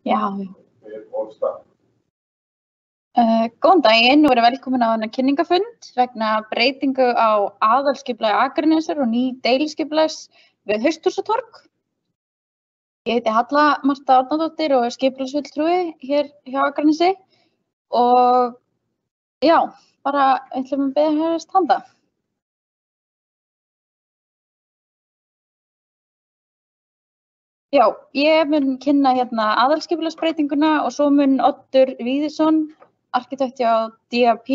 Já. Góðan daginn og verið velkomin á þennan kynningafund vegna breytingu á aðalskipulagi Akranesar og ný deiliskipulags við Hausthúsatorg. Ég heiti Halla Marta Árnadóttir og er skipulagsfulltrúi hér hjá Akranesi og já, bara ætlum að biðja hér að standa. Já, ég mun kynna hérna aðalskipulagsbreytinguna og svo mun Oddur Víðisson, arkitekt hjá DAP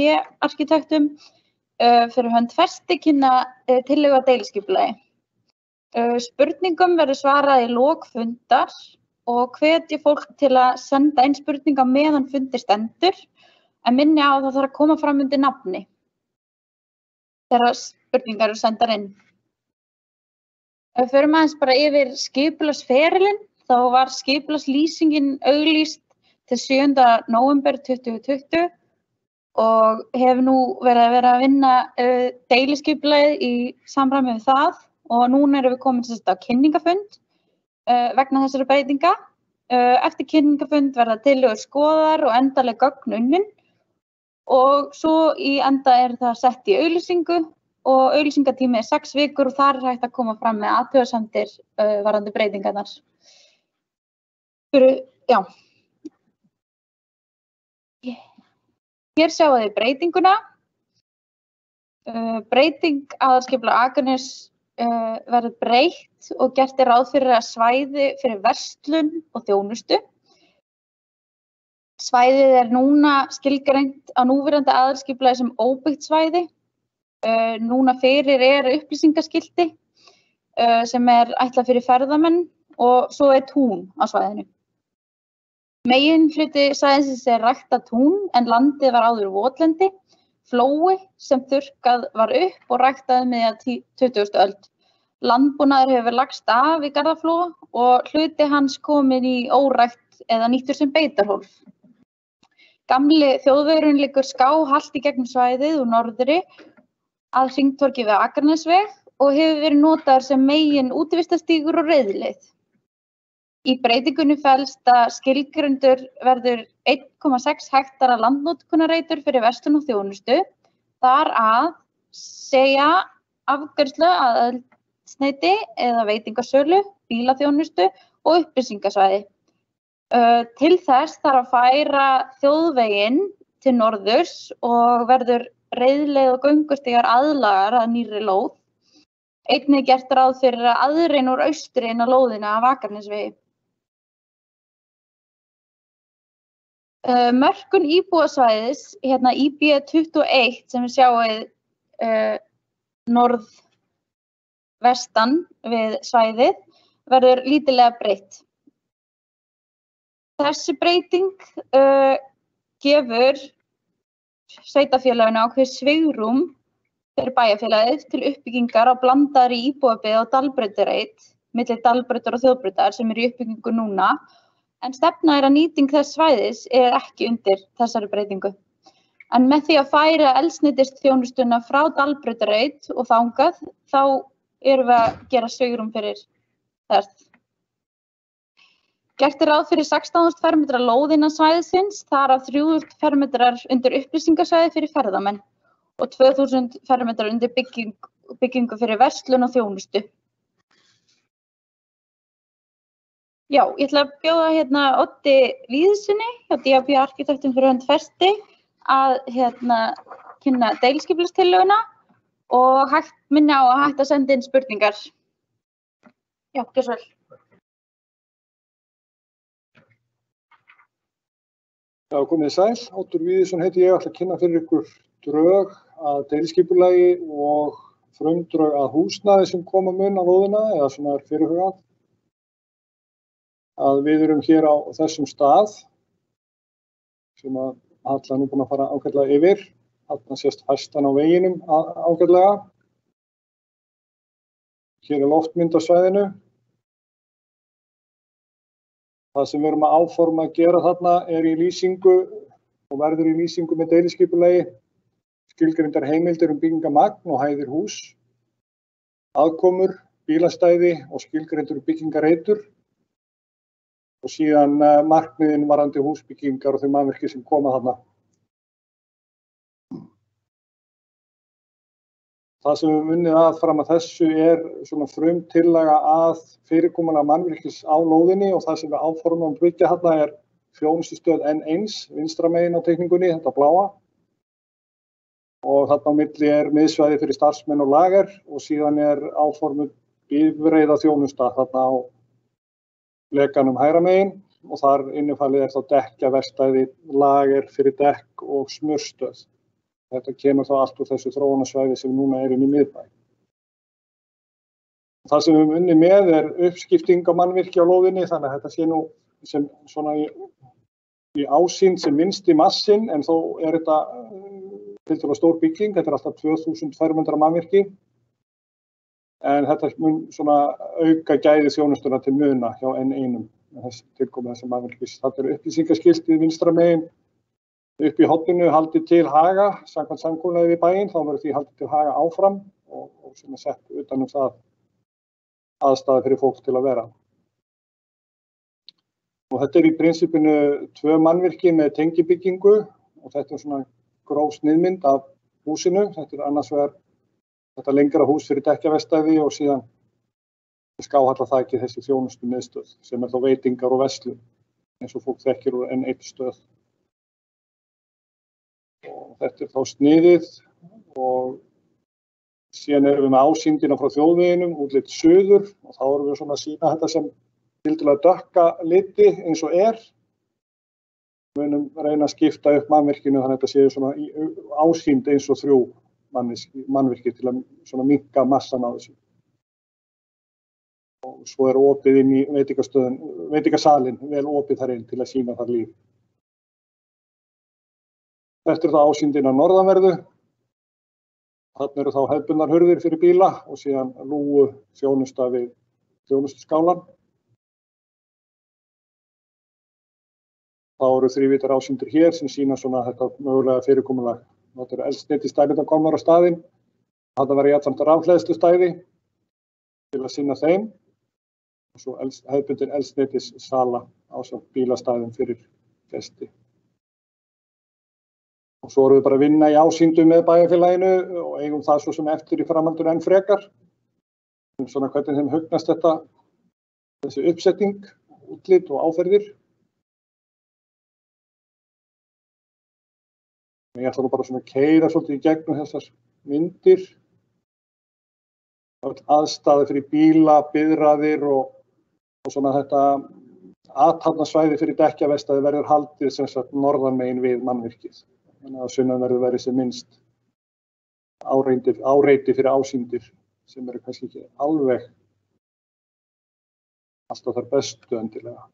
arkitektum, fyrir hönd Festi kynna tillögu að deiliskipulagi. Spurningum verður svarað í lok fundar og hvetja fólk til að senda inn spurninga meðan fundir stendur, en minni á að það þarf að koma fram undir nafni þegar spurningar eru sendar inn. Ef við förum aðeins bara yfir skipulagsferilinn, þá var skipulagslýsingin auglýst til 7. nóvember 2020 og hefur nú verið að vinna deiliskipulagið í samræmi við það og núna erum við komin á kynningafund vegna þessara breytinga. Eftir kynningafund verða tillögur skoðaðar og endanleg gögn unnin og svo í enda er það sett í auglýsingu og auglýsingatími er 6 vikur og þar er hægt að koma fram með athugasemdir varðandi breytingarnar. Já. Hér sjáum við breytinguna. Breyting aðalskipulag Akranes verður breytt og gert er ráð fyrir að svæði fyrir verslun og þjónustu. Svæðið er núna skilgreint á núverandi aðalskipulagi sem óbyggt svæði. Núna fyrir er upplýsingaskilti sem er ætlað fyrir ferðamenn og svo er tún á svæðinu. Meginhluti svæðisins er ræktað tún en landið var áður votlendi, flói sem þurrkað var upp og ræktað miðja 20. öld. Landbúnaður hefur lagst af í Garðaflóa og hluti hans komin í órækt eða nýttur sem beitarhólf. Gamli þjóðvegurinn liggur skáhallt í gegnum svæðið úr norðri að hringtorgi við Akranesveg og hefur verið notaður sem megin útivistarstígur og reiðleið. Í breytingunni felst að skilgreindur verður 1,6 hektara landnotkunarreitur fyrir verslun og þjónustu, þar að segja afgreiðslu að eldsneyti eða veitingasölu, bílaþjónustu og upplýsingasvæði. Til þess þarf að færa þjóðveginn til norðurs og verður reiðleið og göngustígar aðlagar að nýrri lóð. Einnig gert ráð fyrir að aðrein úr austri inn á lóðina af Akranesvegi. Mörkun íbúasvæðis, hérna IB21 sem við sjáum norðvestan við svæðið, verður lítillega breytt. Þessi breyting gefur sveitarfélaginu ákveðið svigrúm fyrir bæjarfélagið til uppbyggingar á blandaðri íbúabyggð á Dalbrautarreit, milli Dalbrautar og Þjóðbrautar sem eru í uppbyggingu núna, en stefna er að nýting þess svæðis er ekki undir þessari breytingu. En með því að færa eldsneytisþjónustuna frá Dalbrautarreit og þangað, þá erum við að gera svigrúm fyrir þess. Gert er ráð fyrir 16.000 fermetra lóð innan svæðisins, þar af 3.000 fermetrar undir upplýsingasvæði fyrir ferðamenn og 2.000 fermetrar undir byggingu fyrir verslun og þjónustu. Já, ég ætla að bjóða hérna Oddi Víðissoni hjá DAP arkitektum fyrir hönd Festi að kynna deiliskipulagstillöguna og minna á að hægt að senda inn spurningar. Já, gjör svo vel. Já, komið sæl. Oddur Víðisson heiti ég, ætla að kynna fyrir ykkur drög að deiliskipulagi og frumdrög að húsnæði sem koma mun á lóðina eða svona er fyrirhugað. Að við erum hér á þessum stað sem að Halla nú búin að fara ágætlega yfir. Þarna sést hæstan á veginum ágætlega. Hér er loftmynd á svæðinu. Það sem við erum að áforma að gera þarna er í lýsingu og verður í lýsingu með deiliskipulagi, skilgreindar heimildir byggingamagn og hæðir hús, aðkomur, bílastæði og skilgreindur byggingareitur. og síðan markmiðin varðandi húsbyggingar og þau mannvirki sem koma þarna. Það sem við höfum unnið að fram að þessu svona frumtillaga að fyrirkomulag mannvirkis á lóðinni og það sem við áformum að byggja þarna þjónustustöð N1 vinstra megin á teikningunni, þetta bláa. Og þarna á milli miðsvæði fyrir starfsmenn og lager og síðan áformuð bifreiða þjónusta þarna á lekanum hægra megin og þar innifalið þá dekkjaverkstæði, lager fyrir dekk og smurstöð. Þetta kemur þá allt úr þessu þróunarsvæði sem núna inn í miðbæ. Það sem við höfum unnið með uppskipting á mannvirki á lóðinni, þannig að þetta sé nú sem svona í ásýnd sem minnsti massinn, en þó þetta tiltölulega stór bygging, þetta alltaf 2200 mannvirki. En þetta mun svona auka gæði þjónustuna til muna hjá N1 með þessi tilkomu þessa mannvirkis. Þetta upplýsingaskiltið vinstra megin upp í horninu haldið til Haga, samkvæmt samkomulagi við bæinn, þá verður því haldið til Haga áfram og sem sett utan það aðstæði fyrir fólk til að vera. Og þetta í prinsipinu 2 mannvirki með tengibyggingu og þetta svona gróf sniðmynd af húsinu. Þetta annars vegar þetta lengra hús fyrir dekkjaverkstæði og síðan skáhallaþakið þessi þjónustu miðstöð sem þá veitingar og verslun eins og fólk þekkir úr N1 stöð. Og þetta þá sniðið og síðan við með ásýndina frá þjóðveginum útlit suður og þá við svona að sýna þetta sem tiltölulega dökka liti eins og Við munum reyna að skipta upp mannvirkinu þannig að þetta séu svona ásýnd eins og 3 mannvirki til að svona minnka massan á þessu. Og svo opið inn í veitingasalinn, vel opið þar inn til að sýna þar líf. Þetta það ásýndin að norðanverðu. Þarna þá hefðbundnar hurðir fyrir bíla og síðan lúgu þjónusta við þjónustuskálan. Þá þrívítar ásýndir hér sem sýna svona þetta mögulega fyrirkomulag. Þetta eldsneytisstæðirnar komnar á staðinn. Þetta verður jafnframt rafhleðslustæði til að sinna þeim. Og svo hefðbundin eldsneytissala ásamt bílastæðum fyrir gesti. Og svo við bara að vinna í ásýndum með bæjarfélaginu og eigum það svo sem eftir í framhaldinu enn frekar. Svona hvernig þeim hugnast þessi uppsetting, útlit og áferðir. Ég ætla nú bara svona að keyra svolítið í gegnum þessar myndir. Aðstæður fyrir bíla, biðraðir og svona þetta athafnasvæði fyrir dekkjaverkstæði verður haldið sem sagt norðan megin við mannvirkið. Þannig að sunnanverðu verði sem minnst áreiti fyrir ásýndir sem kannski ekki alveg alltaf þar bestu endilega.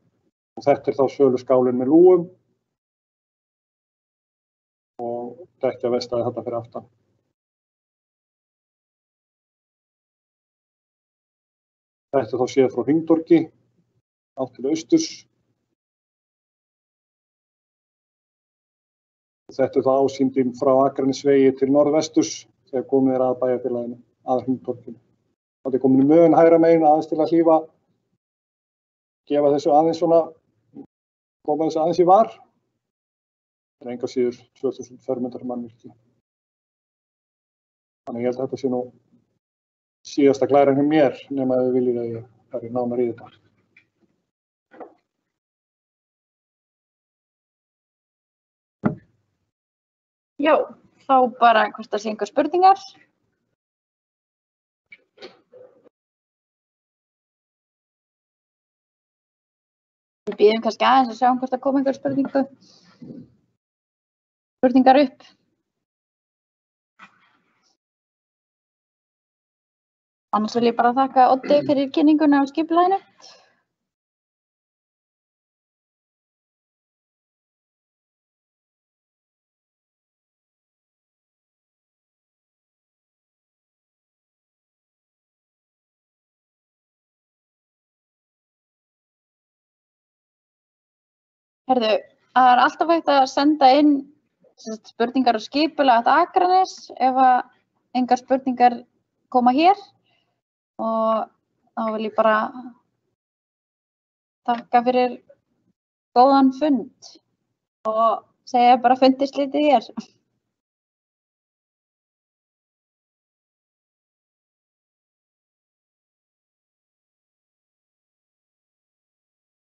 Og þetta þá söluskálinn með lúgum og dekkjaverkstæði þarna fyrir aftan. Þetta þá séð frá Hringtorgi átt til austurs. Þetta þá ásýndin frá Akranesvegi til norðvesturs þegar komið að bæjarfélaginu, að Hringtorginu. Þetta komin í mögun hægra megin aðeins til að hlífa, gefa þessu aðeins svona, koma þessu aðeins í var. Það enga síður 2000 fermetrar mannvirki. Þannig ég held að þetta sé nú síðasta glæran hjá mér nema að þið viljið að ég fari nánar í þetta. Já, þá bara hvort það sé einhver spurningar. Við bíðum kannski aðeins að sjá hvort það kom einhver spurningar upp. Annars vil ég bara þakka Oddi fyrir kynninguna á skipulaginu. Herðu, það alltaf hægt að senda inn spurningar og skipulag að Akranes ef að engar spurningar koma hér og þá vil ég bara þakka fyrir góðan fund og segja bara fundi slítið hér.